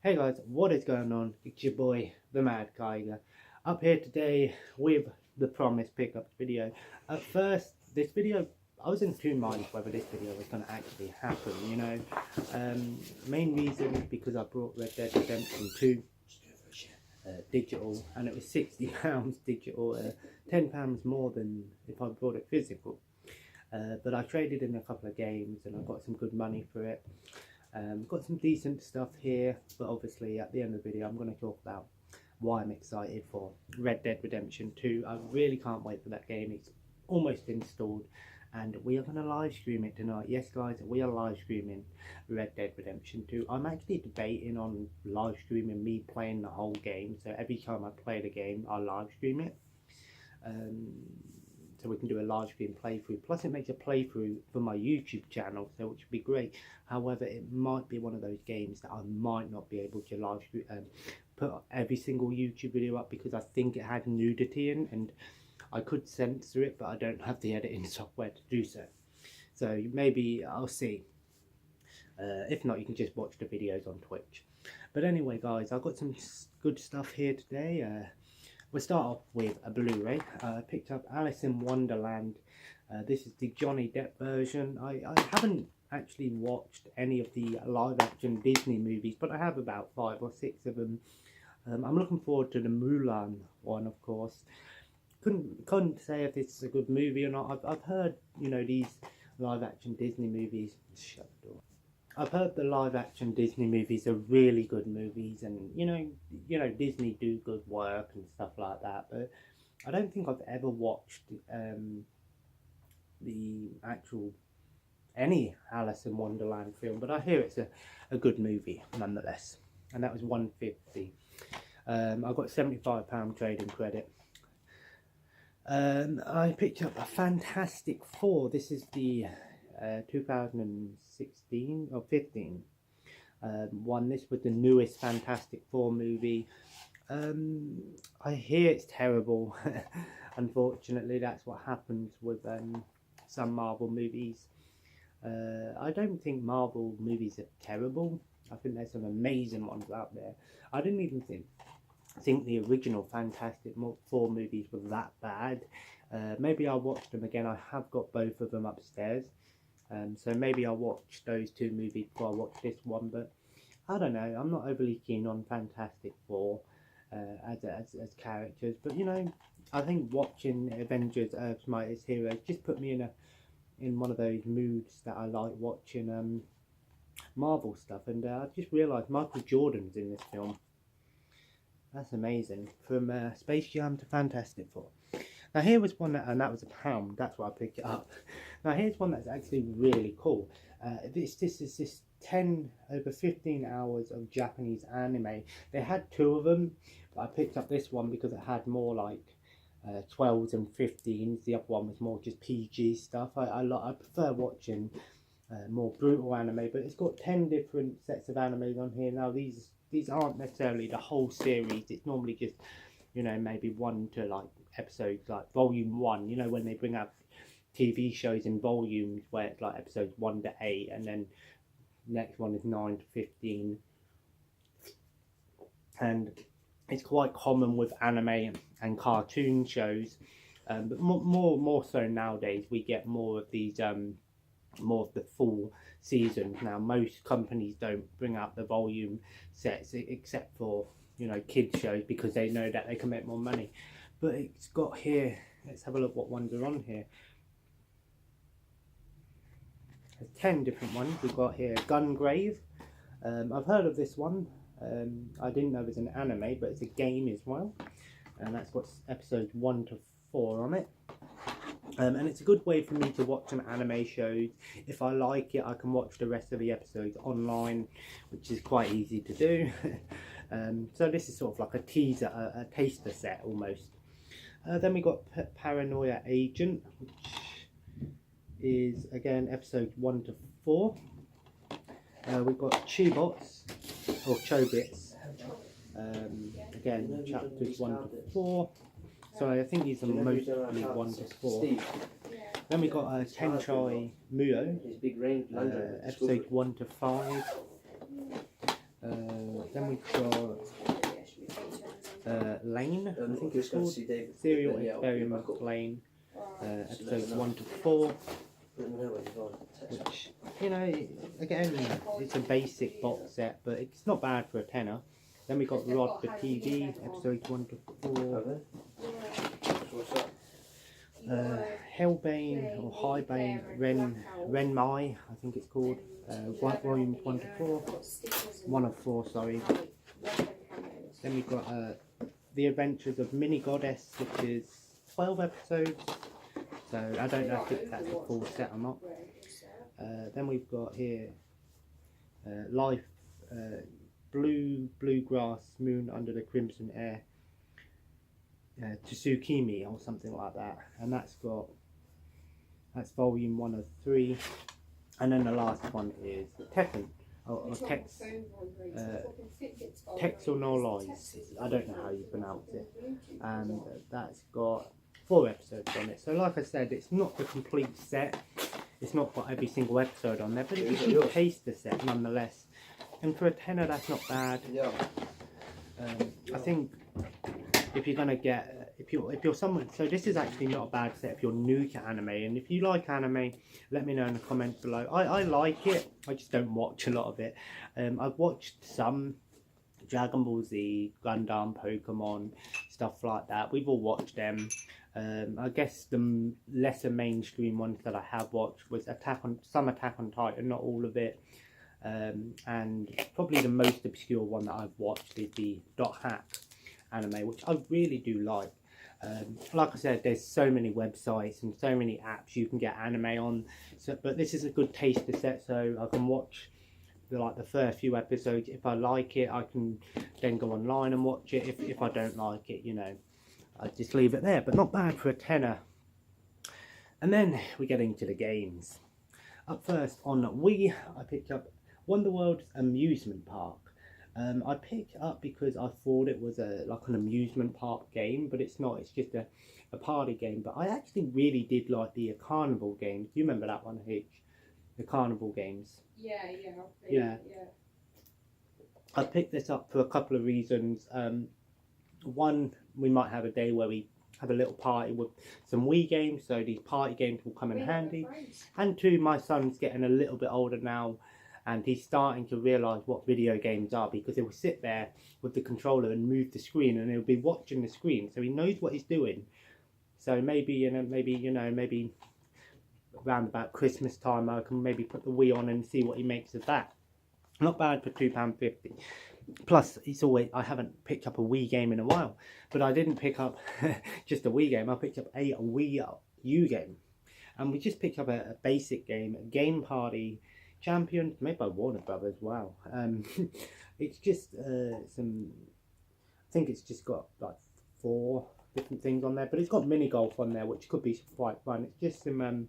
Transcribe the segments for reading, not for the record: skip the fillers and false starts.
Hey guys, what is going on? It's your boy, the Mad Kiger, up here today with the promised pickups video. At first, this video, I was in two minds whether this video was going to actually happen, you know. Main reason is because I brought Red Dead Redemption 2 digital, and it was £60 digital, £10 more than if I bought it physical. But I traded in a couple of games and I got some good money for it. Got some decent stuff here, but obviously at the end of the video I'm going to talk about why I'm excited for Red Dead Redemption 2. I really can't wait for that game. It's almost installed and we are going to live stream it tonight. Yes guys, we are live streaming Red Dead Redemption 2. I'm actually debating on live streaming me playing the whole game, so every time I play the game I'll live stream it. So we can do a live stream playthrough, plus it makes a playthrough for my YouTube channel, so which would be great. However, it might be one of those games that I might not be able to live stream, put every single YouTube video up, because I think it had nudity in, and I could censor it, but I don't have the editing software to do so. So maybe I'll see. If not, you can just watch the videos on Twitch. But anyway guys, I've got some good stuff here today. We'll start off with a Blu-ray. I picked up Alice in Wonderland. This is the Johnny Depp version. I haven't actually watched any of the live-action Disney movies, but I have about 5 or 6 of them. I'm looking forward to the Mulan one, of course. Couldn't say if it's a good movie or not. I've heard, you know, these live-action Disney movies. Shut the door. I've heard the live-action Disney movies are really good movies, and you know Disney do good work and stuff like that. But I don't think I've ever watched the actual any Alice in Wonderland film. But I hear it's a good movie nonetheless, and that was £1.50. I got £75 trading credit. I picked up a Fantastic Four. This is the 2016 or 15 one. This was the newest Fantastic Four movie. I hear it's terrible. Unfortunately, that's what happens with some Marvel movies. I don't think Marvel movies are terrible. I think there's some amazing ones out there. I didn't even think the original Fantastic Four movies were that bad. Maybe I'll watch them again. I have got both of them upstairs. So maybe I'll watch those two movies before I watch this one, but I don't know. I'm not overly keen on Fantastic Four as characters, but you know, I think watching Avengers: Earth's Mightiest Heroes just put me in one of those moods that I like watching Marvel stuff, and I just realised Michael Jordan's in this film. That's amazing. From Space Jam to Fantastic Four. Now here was one that, and that was £1. That's why I picked it up. Now here's one that's actually really cool. This is 10 over 15 hours of Japanese anime. They had 2 of them, but I picked up this one because it had more like 12s and 15s. The other one was more just PG stuff. I prefer watching more brutal anime, but it's got 10 different sets of animes on here. Now these aren't necessarily the whole series. It's normally just, you know, maybe 1 to like episodes, like volume 1, you know, when they bring out TV shows in volumes where it's like episodes 1 to 8, and then next one is 9 to 15. And it's quite common with anime and cartoon shows, but more so nowadays we get more of these more of the full seasons. Now most companies don't bring out the volume sets except for, you know, kids shows, because they know that they can make more money. But it's got here, let's have a look what ones are on here. There's 10 different ones. We've got here Gungrave. I've heard of this one. I didn't know it was an anime, but it's a game as well, and that's got episodes 1 to 4 on it. And it's a good way for me to watch some anime shows. If I like it, I can watch the rest of the episodes online, which is quite easy to do. So this is sort of like a teaser, a taster set almost. Then we got Paranoia Agent, which is again episodes 1 to 4. We've got Chobots, or Chobits, again chapters 1 to 4. So I think these are mostly 1 to 4. Then we got Tenchai Muyo, episodes 1 to 5. Then we've got Lane, I think it's called. Serial Experiment Lane, episodes 1 to 4. Which, you know, again, it's a basic box set, but it's not bad for a tenner. Then we got Rod for TV, episodes 1 to 4. Hellbane or Highbane, Renmai, I think it's called, volumes 1 to 4, 1 of 4, sorry. Then we've got The Adventures of Mini Goddess, which is 12 episodes, so I don't know if that's a full set or not. Then we've got here Life, Bluegrass Moon Under the Crimson Air, Tsukimi or something like that, and that's volume 1 of 3. And then the last one is Tekken, or Tex or No Lies, I don't know how you pronounce it, and that's got 4 episodes on it. So like I said, it's not the complete set, it's not got every single episode on there, but it's a good taster set nonetheless, and for a tenner that's not bad. I think if you're gonna get, if you're someone, so this is actually not a bad set if you're new to anime, and if you like anime, let me know in the comments below. I like it, I just don't watch a lot of it. I've watched some Dragon Ball Z, Gundam, Pokemon, stuff like that. We've all watched them. I guess the lesser mainstream ones that I have watched was Attack on Titan, not all of it. And probably the most obscure one that I've watched is the Dot Hack anime, which I really do like. Like I said, there's so many websites and so many apps you can get anime on, so, but this is a good taster set, so I can watch the first few episodes. If I like it, I can then go online and watch it. If I don't like it, you know, I just leave it there, but not bad for a tenner. And then we get into the games. Up first on Wii, I picked up Wonderworld's Amusement Park. I picked it up because I thought it was like an amusement park game, but it's not, it's just a party game. But I actually really did like the carnival games. Do you remember that one, H? The carnival games. Yeah. I picked this up for a couple of reasons. One, we might have a day where we have a little party with some Wii games, so these party games will come in handy. And two, my son's getting a little bit older now, and he's starting to realise what video games are, because he will sit there with the controller and move the screen, and he'll be watching the screen, so he knows what he's doing. So maybe around about Christmas time I can maybe put the Wii on and see what he makes of that. Not bad for £2.50. Plus, I haven't picked up a Wii game in a while, but I didn't pick up just a Wii game. I picked up a Wii U game, and we just picked up a basic game, a Game Party Champion, made by Warner Brothers. Wow. It's just I think it's just got like 4 different things on there, but it's got mini golf on there, which could be quite fun. It's just some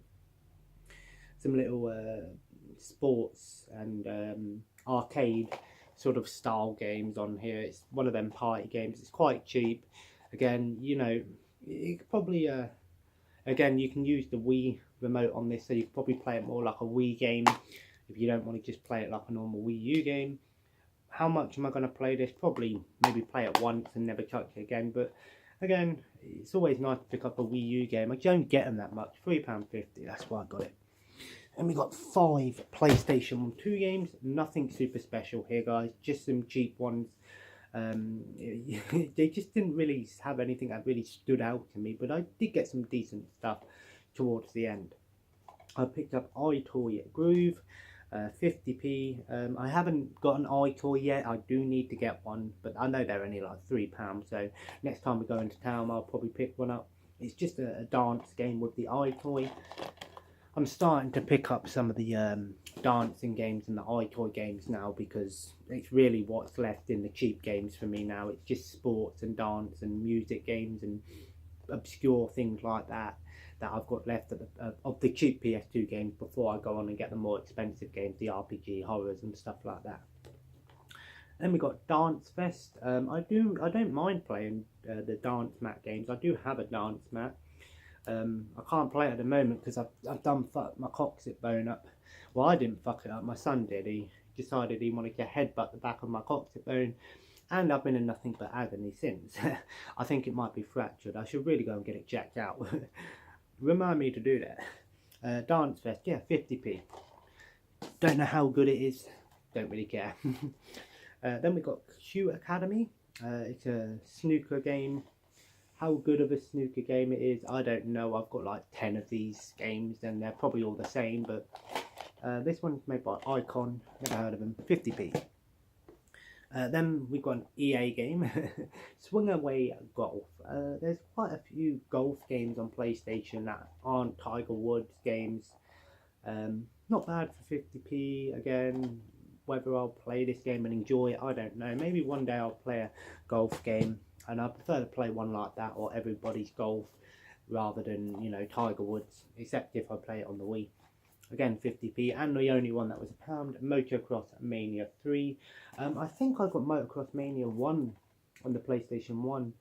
little sports and arcade sort of style games on here. It's one of them party games. It's quite cheap. Again, you know, you could probably again, you can use the Wii remote on this, so you could probably play it more like a Wii game if you don't want to just play it like a normal Wii U game. How much am I going to play this? Probably maybe play it once and never touch it again. But again, it's always nice to pick up a Wii U game. I don't get them that much. £3.50, that's why I got it. And we got 5 PlayStation 2 games. Nothing super special here, guys. Just some cheap ones. They just didn't really have anything that really stood out to me, but I did get some decent stuff towards the end. I picked up iToy Groove, 50p. I haven't got an iToy yet. I do need to get one, but I know they're only like £3, so next time we go into town I'll probably pick one up. It's just a dance game with the iToy. I'm starting to pick up some of the dancing games and the iToy games now, because it's really what's left in the cheap games for me now. It's just sports and dance and music games and obscure things like that I've got left of the cheap PS2 games before I go on and get the more expensive games, the RPG, horrors and stuff like that. Then we got Dance Fest. I don't mind playing the dance mat games. I do have a dance mat. I can't play it at the moment because I've done fuck my coccyx bone up. Well, I didn't fuck it up, my son did. He decided he wanted to headbutt the back of my coccyx bone, and I've been in nothing but agony since. I think it might be fractured. I should really go and get it checked out. Remind me to do that. Dance Fest, yeah, 50p. Don't know how good it is, don't really care. Then we got Q Academy. It's a snooker game. How good of a snooker game it is, I don't know. I've got like 10 of these games and they're probably all the same, but this one's made by Icon, never heard of them, 50p. Then we've got an EA game, Swing Away Golf. There's quite a few golf games on PlayStation that aren't Tiger Woods games. Not bad for 50p. Again, whether I'll play this game and enjoy it, I don't know. Maybe one day I'll play a golf game, and I prefer to play one like that, or Everybody's Golf, rather than, you know, Tiger Woods, except if I play it on the Wii. Again, 50p, and the only one that was £1, Motocross Mania 3. I think I got Motocross Mania 1 on the PlayStation 1.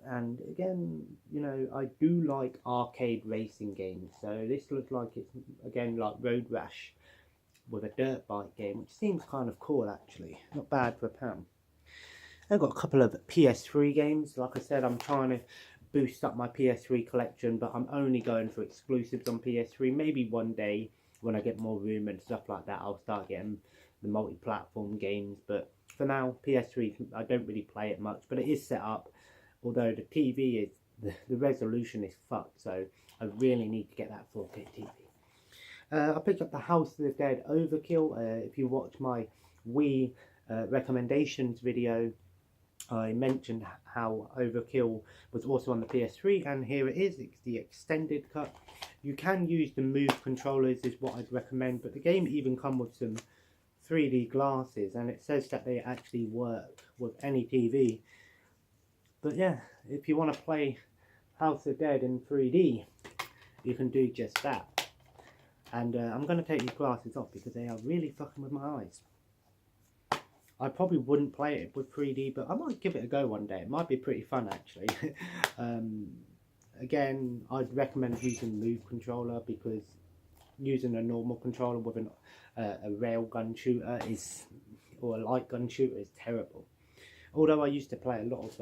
And again, you know, I do like arcade racing games, so this looks like it's, again, like Road Rash with a dirt bike game, which seems kind of cool actually. Not bad for £1. I've got a couple of PS3 games. Like I said, I'm trying to boost up my PS3 collection, but I'm only going for exclusives on PS3. Maybe one day when I get more room and stuff like that, I'll start getting the multi-platform games, but for now, PS3, I don't really play it much, but it is set up, although the TV is, the resolution is fucked, so I really need to get that 4K TV. I picked up the House of the Dead Overkill. If you watch my Wii recommendations video, I mentioned how Overkill was also on the PS3, and here it is. It's the extended cut. You can use the Move controllers, is what I'd recommend, but the game even comes with some 3D glasses, and it says that they actually work with any TV. But yeah, if you want to play House of Dead in 3D, you can do just that. And I'm going to take these glasses off because they are really fucking with my eyes. I probably wouldn't play it with 3D, but I might give it a go one day. It might be pretty fun actually. Again, I'd recommend using Move controller, because using a normal controller with a rail gun shooter or a light gun shooter is terrible. Although I used to play a lot of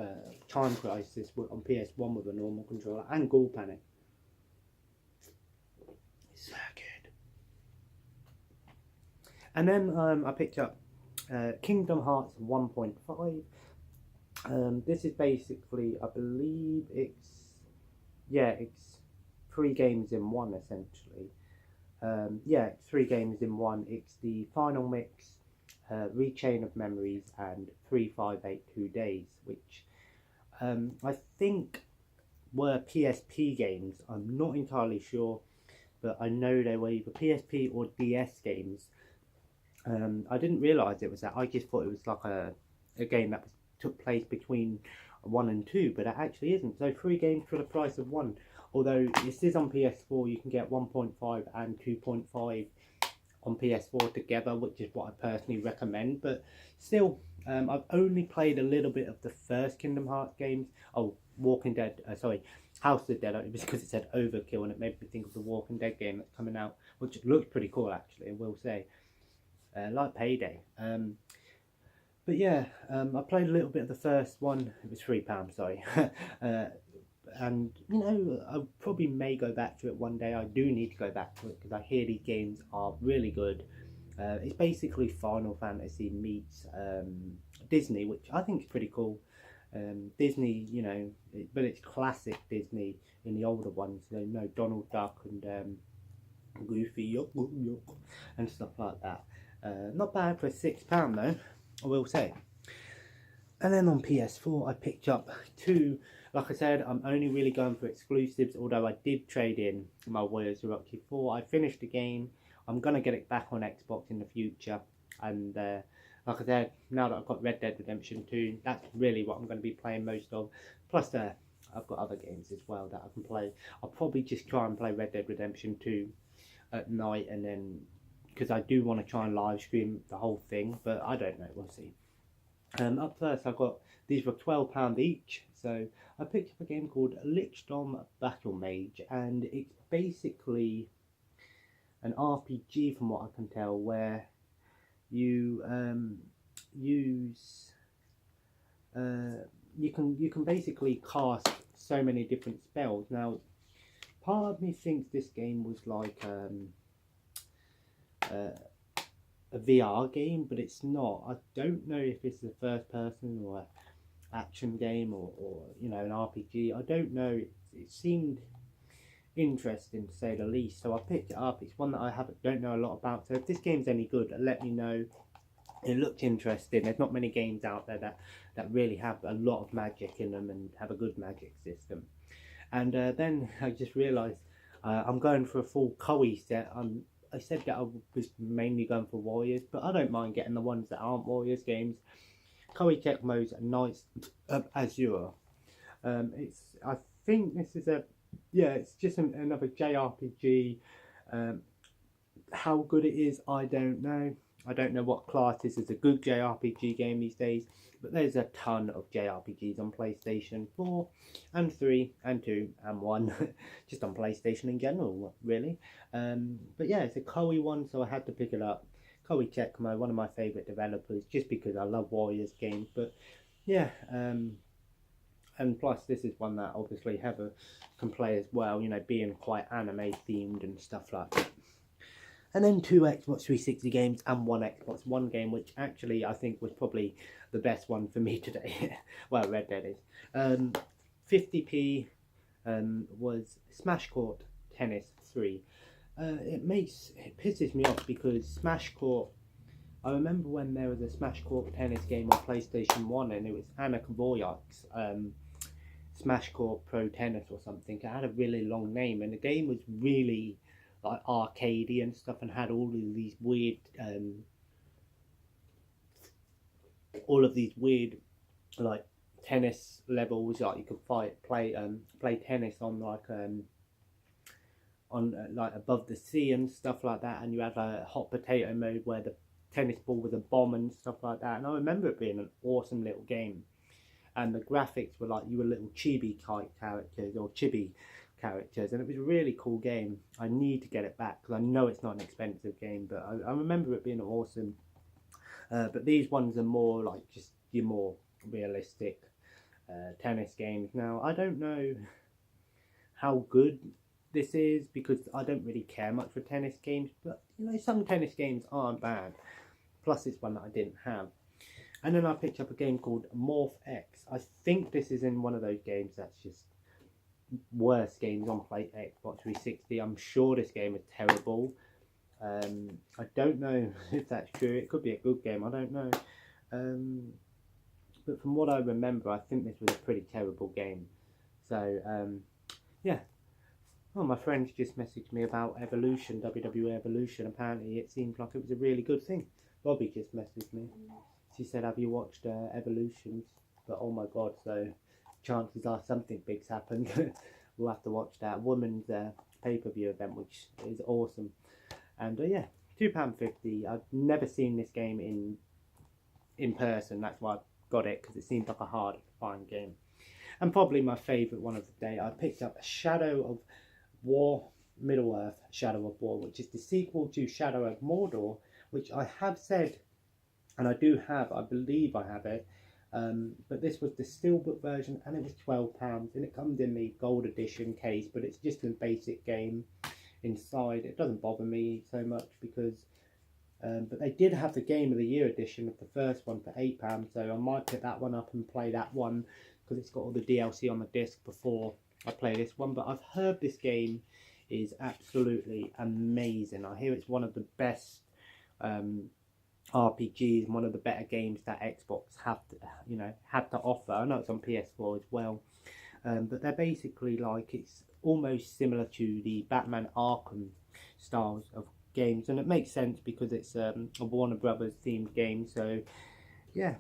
Time Crisis on PS1 with a normal controller, and Ghoul Panic. It's so good. And then I picked up Kingdom Hearts 1.5. This is basically, I believe it's 3 games in one essentially. It's 3 games in one. It's the Final Mix, Rechain of Memories, and 3582 Days, which I think were PSP games. I'm not entirely sure, but I know they were either PSP or DS games. I didn't realise it was that. I just thought it was like a game that took place between 1 and 2, but it actually isn't. So 3 games for the price of 1. Although this is on PS4, you can get 1.5 and 2.5 on PS4 together, which is what I personally recommend. But still, I've only played a little bit of the first Kingdom Hearts games. Oh, House of the Dead, because it said Overkill, and it made me think of the Walking Dead game that's coming out, which looks pretty cool actually, I will say. Like Payday. But yeah, I played a little bit of the first one. It was £3, sorry. And you know, I probably may go back to it one day. I do need to go back to it because I hear these games are really good. It's basically Final Fantasy meets Disney, which I think is pretty cool. Disney, you know, but it's classic Disney in the older ones. You know, Donald Duck and Goofy and stuff like that. Not bad for £6 though, I will say. And then on PS4 I picked up 2. Like I said, I'm only really going for exclusives, although I did trade in my Warriors of Rocky 4. I finished the game. I'm going to get it back on Xbox in the future. And like I said, now that I've got Red Dead Redemption 2, that's really what I'm going to be playing most of. Plus I've got other games as well that I can play. I'll probably just try and play Red Dead Redemption 2 at night, and then, because I do want to try and live stream the whole thing, but I don't know, we'll see. Up first I got, these were £12 each, so I picked up a game called Lichdom Battle Mage, and it's basically an RPG from what I can tell, where you use you can basically cast so many different spells. Now, part of me thinks this game was like a VR game, but it's not. I don't know if it's a first person or a action game or you know, an RPG. I don't know. It seemed interesting to say the least, so I picked it up. It's one that I don't know a lot about, so if this game's any good, let me know. It looked interesting. There's not many games out there that really have a lot of magic in them and have a good magic system. And then I just realised I'm going for a full Koei set. I said that I was mainly going for Warriors, but I don't mind getting the ones that aren't Warriors games. Koei Tecmo's Knights of Azure. I think this is it's just another JRPG. How good it is, I don't know. I don't know what class is a good JRPG game these days, but there's a ton of JRPGs on PlayStation 4 and 3 and 2 and 1, just on PlayStation in general, really. But yeah, it's a Koei one, so I had to pick it up. Koei Tecmo, one of my favourite developers, just because I love Warriors games, but yeah, and plus this is one that obviously Heather can play as well, you know, being quite anime themed and stuff like that. And then 2 Xbox 360 games and 1 Xbox One game, which actually I think was probably the best one for me today. Well, Red Dead is. 50p was Smash Court Tennis 3. It pisses me off because Smash Court, I remember when there was a Smash Court Tennis game on PlayStation 1 and it was Anna Kavoyak's Smash Court Pro Tennis or something. It had a really long name and the game was really like arcadey and stuff and had all of these weird like tennis levels, like you could play tennis on like above the sea and stuff like that, and you had a hot potato mode where the tennis ball was a bomb and stuff like that. And I remember it being an awesome little game, and the graphics were like you were little chibi characters or chibi characters, and it was a really cool game. I need to get it back because I know it's not an expensive game, but I remember it being awesome. But these ones are more like just your more realistic tennis games. Now, I don't know how good this is because I don't really care much for tennis games, but you know, some tennis games aren't bad. Plus, it's one that I didn't have. And then I picked up a game called Morph X. I think this is in one of those games that's just worst games on Xbox 360. I'm sure this game is terrible. I don't know if that's true. It could be a good game, I don't know. But from what I remember, I think this was a pretty terrible game. So yeah. Oh, my friends just messaged me about Evolution, WWE Evolution. Apparently it seems like it was a really good thing. Bobby just messaged me. She said, have you watched Evolutions? But oh my god, so chances are something big's happened. We'll have to watch that women's pay-per-view event, which is awesome. And yeah, £2.50. I've never seen this game in person. That's why I got it, because it seems like a hard to find game. And probably my favourite one of the day, I picked up Shadow of War, Middle-earth Shadow of War, which is the sequel to Shadow of Mordor, which I have said, and I believe I have it, but this was the steelbook version and it was £12, and it comes in the gold edition case, but it's just a basic game inside. It doesn't bother me so much because but they did have the Game of the Year edition of the first one for £8, so I might pick that one up and play that one because it's got all the DLC on the disc before I play this one. But I've heard this game is absolutely amazing. I hear it's one of the best RPGs, one of the better games that Xbox have to offer. I know it's on PS4 as well, but they're basically like, it's almost similar to the Batman Arkham styles of games, and it makes sense because it's a Warner Brothers themed game. So yeah,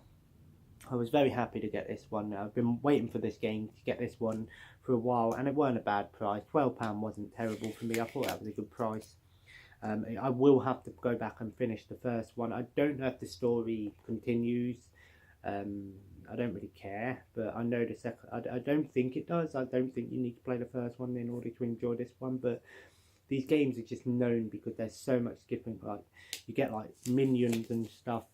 I was very happy to get this one. I've been waiting for this game to get this one for a while, and it weren't a bad price. £12 wasn't terrible for me. I thought that was a good price. I will have to go back and finish the first one. I don't know if the story continues. I don't really care, but I know the second. I don't think it does. I don't think you need to play the first one in order to enjoy this one. But these games are just known because there's so much skipping. Like you get like minions and stuff,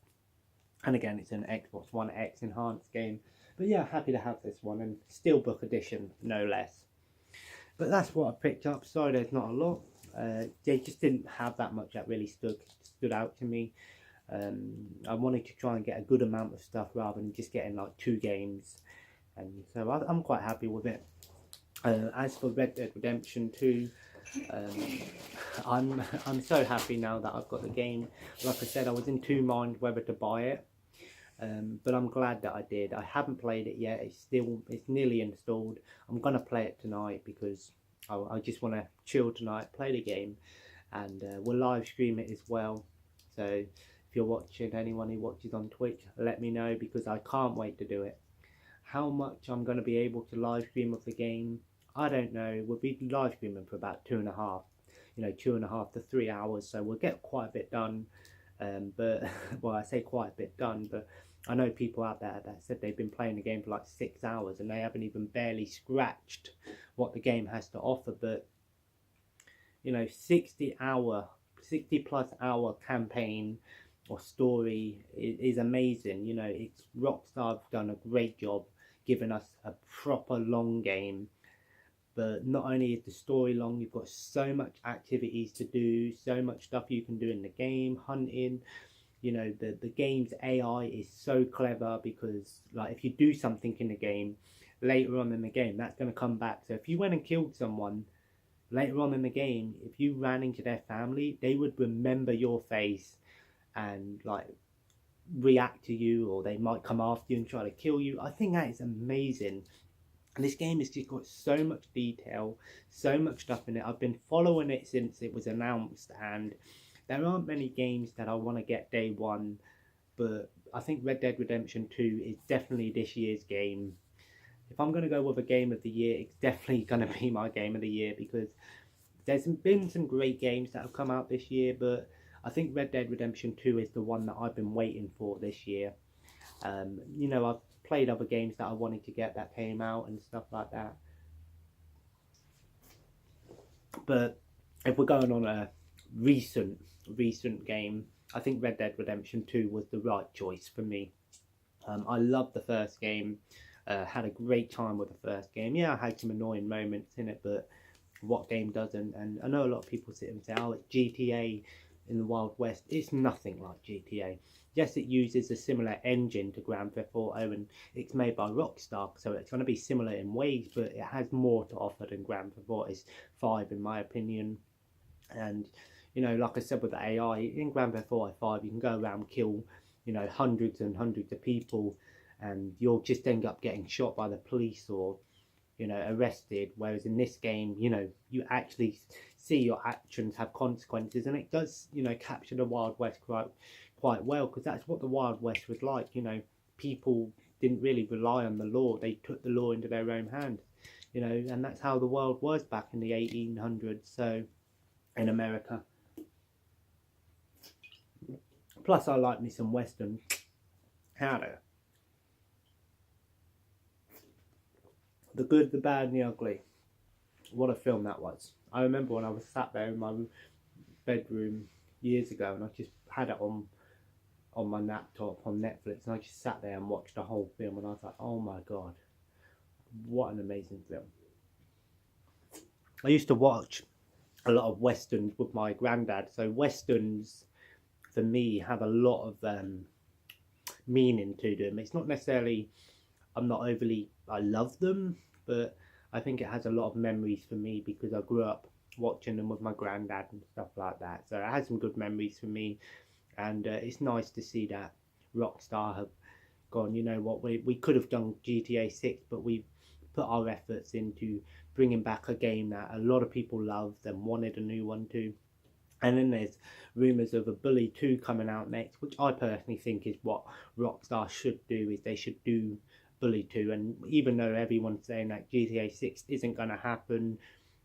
and again it's an Xbox One X enhanced game. But yeah, happy to have this one, and Steelbook edition no less. But that's what I picked up. Sorry there's not a lot. They just didn't have that much that really stood out to me. I wanted to try and get a good amount of stuff rather than just getting like 2 games, and so I'm quite happy with it. As for Red Dead Redemption 2, I'm so happy now that I've got the game. Like I said, I was in 2 minds whether to buy it, but I'm glad that I did. I haven't played it yet. It's nearly installed. I'm gonna play it tonight because I just want to chill tonight, play the game, and we'll live stream it as well. So if you're watching, anyone who watches on Twitch, let me know because I can't wait to do it. How much I'm going to be able to live stream of the game, I don't know. We'll be live streaming for about 2.5 to 3 hours, so we'll get quite a bit done. But well, I say quite a bit done, but I know people out there that said they've been playing the game for like 6 hours and they haven't even barely scratched what the game has to offer. But 60 plus hour campaign or story is amazing. It's Rockstar have done a great job giving us a proper long game. But not only is the story long, you've got so much activities to do, so much stuff you can do in the game, hunting. The game's AI is so clever because like if you do something in the game, later on in the game, that's going to come back. So if you went and killed someone later on in the game, if you ran into their family, they would remember your face and like react to you, or they might come after you and try to kill you. I think that is amazing. And this game has just got so much detail, so much stuff in it. I've been following it since it was announced, and there aren't many games that I want to get day one, but I think Red Dead Redemption 2 is definitely this year's game. If I'm going to go with a game of the year, it's definitely going to be my game of the year because there's been some great games that have come out this year, but I think Red Dead Redemption 2 is the one that I've been waiting for this year. I've played other games that I wanted to get that came out and stuff like that. But if we're going on a recent game, I think Red Dead Redemption 2 was the right choice for me. I loved the first game. Had a great time with the first game. Yeah, I had some annoying moments in it, but what game doesn't? And I know a lot of people sit and say, oh, it's GTA in the Wild West. It's nothing like GTA. Yes, it uses a similar engine to Grand Theft Auto, and it's made by Rockstar, so it's going to be similar in ways, but it has more to offer than Grand Theft Auto 5, in my opinion. And like I said with the AI, in Grand Theft Auto 5, you can go around, kill hundreds and hundreds of people, and you'll just end up getting shot by the police or arrested. Whereas in this game, you actually see your actions have consequences, and it does capture the Wild West quite well, because that's what the Wild West was like. People didn't really rely on the law. They took the law into their own hands, and that's how the world was back in the 1800s, so in America. Plus I like me some Western. Howdy. The Good, the Bad and the Ugly. What a film that was. I remember when I was sat there in my bedroom years ago, and I just had it on my laptop on Netflix, and I just sat there and watched the whole film, and I was like, oh my god, what an amazing film. I used to watch a lot of Westerns with my granddad, so Westerns for me have a lot of meaning to them. It's not necessarily, I love them, but I think it has a lot of memories for me because I grew up watching them with my granddad and stuff like that. So it has some good memories for me, and it's nice to see that Rockstar have gone, you know what, we could have done GTA 6, but we put our efforts into bringing back a game that a lot of people loved and wanted a new one too. And then there's rumours of a Bully 2 coming out next, which I personally think is what Rockstar should do, is they should do Bully 2. And even though everyone's saying that GTA 6 isn't going to happen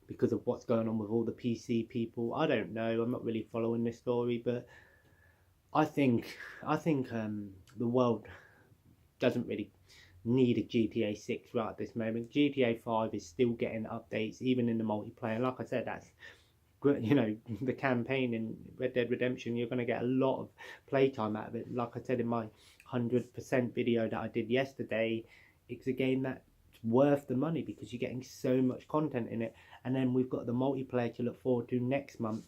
because of what's going on with all the PC people, I don't know, I'm not really following this story, but I think the world doesn't really need a GTA 6 right at this moment. GTA 5 is still getting updates, even in the multiplayer. Like I said, that's you know, the campaign in Red Dead Redemption, you're going to get a lot of playtime out of it. Like I said in my 100% video that I did yesterday, it's a game that's worth the money because you're getting so much content in it. And then we've got the multiplayer to look forward to next month.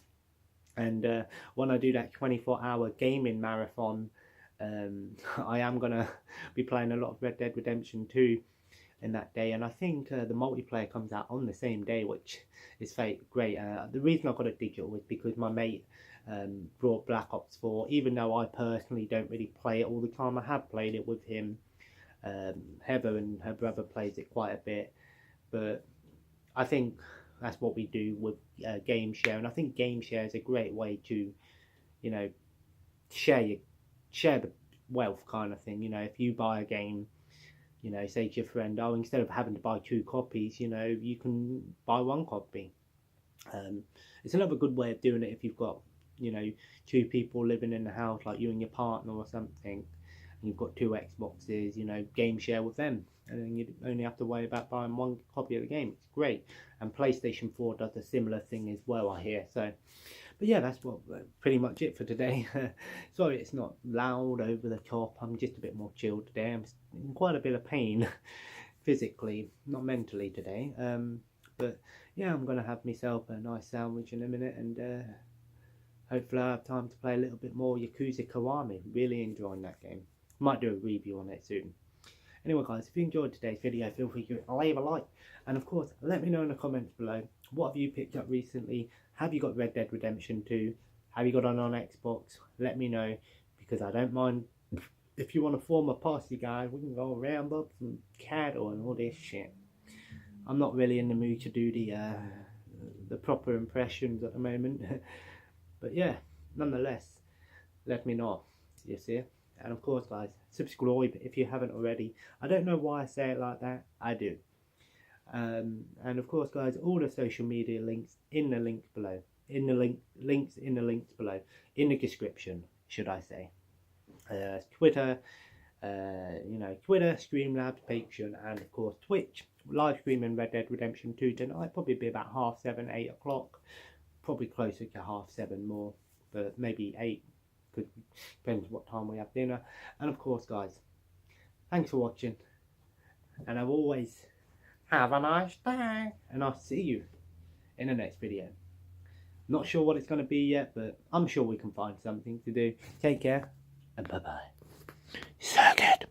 And when I do that 24-hour gaming marathon, I am going to be playing a lot of Red Dead Redemption 2 in that day. And I think the multiplayer comes out on the same day, which is great. The reason I got a digital was because my mate brought Black Ops 4. Even though I personally don't really play it all the time, I have played it with him. Heather and her brother plays it quite a bit, but I think that's what we do with game share. And I think game share is a great way to, you know, share the wealth kind of thing. You know, if you buy a game, you know, say to your friend, oh, instead of having to buy 2 copies, you know, you can buy 1 copy. It's another good way of doing it if you've got, you know, 2 people living in the house, like you and your partner or something, and you've got 2 Xboxes, you know, game share with them, and then you only have to worry about buying 1 copy of the game. It's great. And PlayStation 4 does a similar thing as well, I hear. So, but yeah, that's pretty much it for today. Sorry it's not loud, over the top. I'm just a bit more chilled today. I'm in quite a bit of pain physically, not mentally today. But yeah, I'm going to have myself a nice sandwich in a minute, and hopefully I have time to play a little bit more Yakuza Kiwami. Really enjoying that game. Might do a review on it soon. Anyway guys, if you enjoyed today's video, feel free to leave a like. And of course, let me know in the comments below, what have you picked up recently? Have you got Red Dead Redemption 2? Have you got it on Xbox? Let me know, because I don't mind. If you want to form a posse, guys, we can go round up some cattle and all this shit. I'm not really in the mood to do the proper impressions at the moment. But yeah, nonetheless, let me know, you see. And of course guys, subscribe if you haven't already. I don't know why I say it like that, I do. And of course guys, all the social media links in the link below. Links in the links below. In the description, should I say. Twitter, you know, Twitter, Streamlabs, Patreon, and of course Twitch. Live streaming Red Dead Redemption 2 tonight, probably be about 7:30, 8 o'clock. Probably closer to 7:30 more, but maybe 8. Depends what time we have dinner. And of course guys, thanks for watching, and as always, have a nice day, and I'll see you in the next video. Not sure what it's going to be yet, but I'm sure we can find something to do. Take care, and bye bye. So good.